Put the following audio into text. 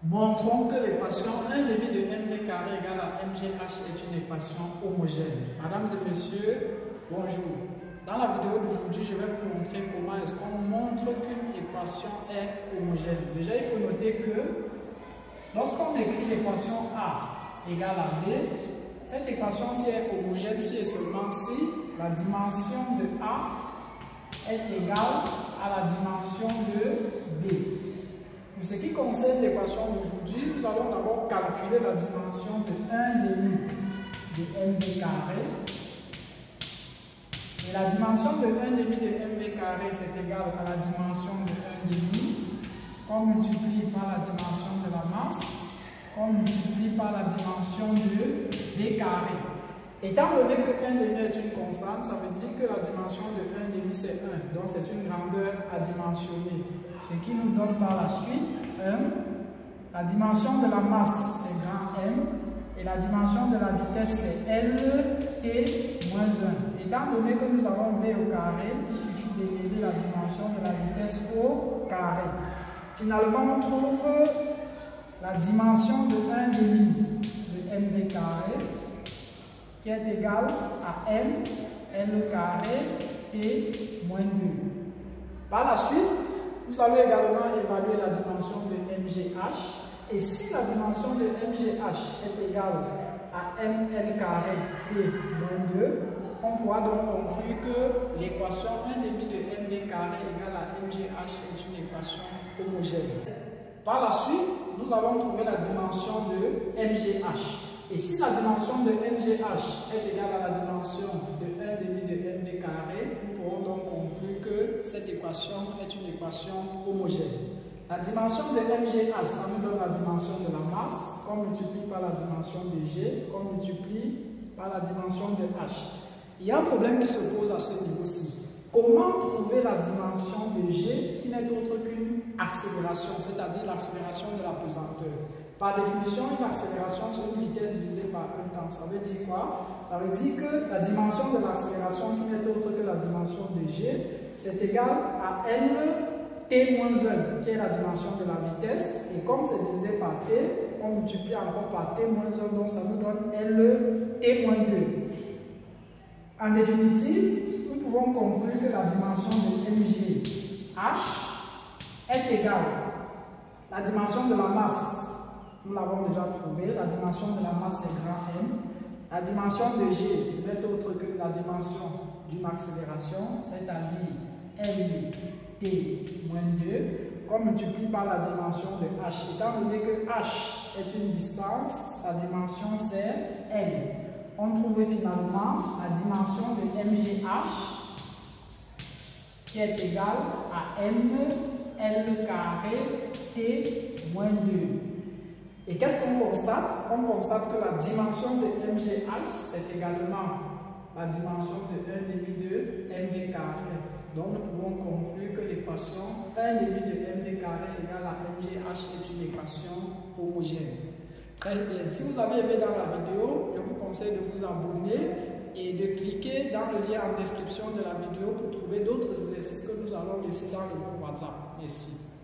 Montrons que l'équation 1 demi de mv carré égale à mgh est une équation homogène. Mesdames et messieurs, bonjour. Dans la vidéo d'aujourd'hui, je vais vous montrer comment est-ce qu'on montre qu'une équation est homogène. Déjà, il faut noter que lorsqu'on écrit l'équation A égale à B, cette équation-ci est homogène si et seulement si la dimension de A est égale à la dimension de B. Pour ce qui concerne l'équation d'aujourd'hui, nous allons d'abord calculer la dimension de 1 demi de mv carré. Et la dimension de 1 demi de mv carré, c'est égal à la dimension de 1 demi qu'on multiplie par la dimension de la masse, qu'on multiplie par la dimension de b carré. Étant donné que 1 demi est une constante, ça veut dire que la dimension de 1 demi c'est 1. Donc c'est une grandeur adimensionnée. Ce qui nous donne par la suite 1. La dimension de la masse c'est grand M. Et la dimension de la vitesse c'est L T moins 1. Étant donné que nous avons V au carré, il suffit d'élever la dimension de la vitesse au carré. Finalement, on trouve la dimension de 1 demi de mv carré qui est égal à m, l carré, t moins 2. Par la suite, vous allez également évaluer la dimension de mgh. Et si la dimension de mgh est égale à ml carré, t moins 2, on pourra donc conclure que l'équation 1 demi de mv carré égale à mgh est une équation homogène. Par la suite, nous allons trouver la dimension de mgh. Et si la dimension de mgh est égale à la dimension de 1 demi de mv carré, nous pourrons donc conclure que cette équation est une équation homogène. La dimension de mgh, ça nous donne la dimension de la masse, qu'on multiplie par la dimension de g, qu'on multiplie par la dimension de h. Il y a un problème qui se pose à ce niveau-ci. Comment trouver la dimension de g qui n'est autre qu'une accélération, c'est-à-dire l'accélération de la pesanteur? Par définition, une accélération sur une vitesse divisée par un temps. Ça veut dire quoi? Ça veut dire que la dimension de l'accélération qui n'est autre que la dimension de g, c'est égal à L t-1, qui est la dimension de la vitesse. Et comme c'est divisé par t, on multiplie encore par t-1, donc ça nous donne L t-2. En définitive, nous pouvons conclure que la dimension de mgh est égale à la dimension de la masse. Nous l'avons déjà trouvé, la dimension de la masse c'est grand M. La dimension de G, ce n'est autre que la dimension d'une accélération, c'est-à-dire L T moins 2, qu'on multiplie par la dimension de H. Étant donné que H est une distance, sa dimension c'est L. On trouve finalement la dimension de mgh qui est égale à m L carré T moins 2. Et qu'est-ce qu'on constate? On constate que la dimension de mgh, c'est également la dimension de 1 demi de mv carré. Donc nous pouvons conclure que l'équation 1 demi de mv carré égale à mgh est une équation homogène. Très bien. Si vous avez aimé dans la vidéo, je vous conseille de vous abonner et de cliquer dans le lien en description de la vidéo pour trouver d'autres exercices que nous allons laisser dans le groupe WhatsApp. Merci.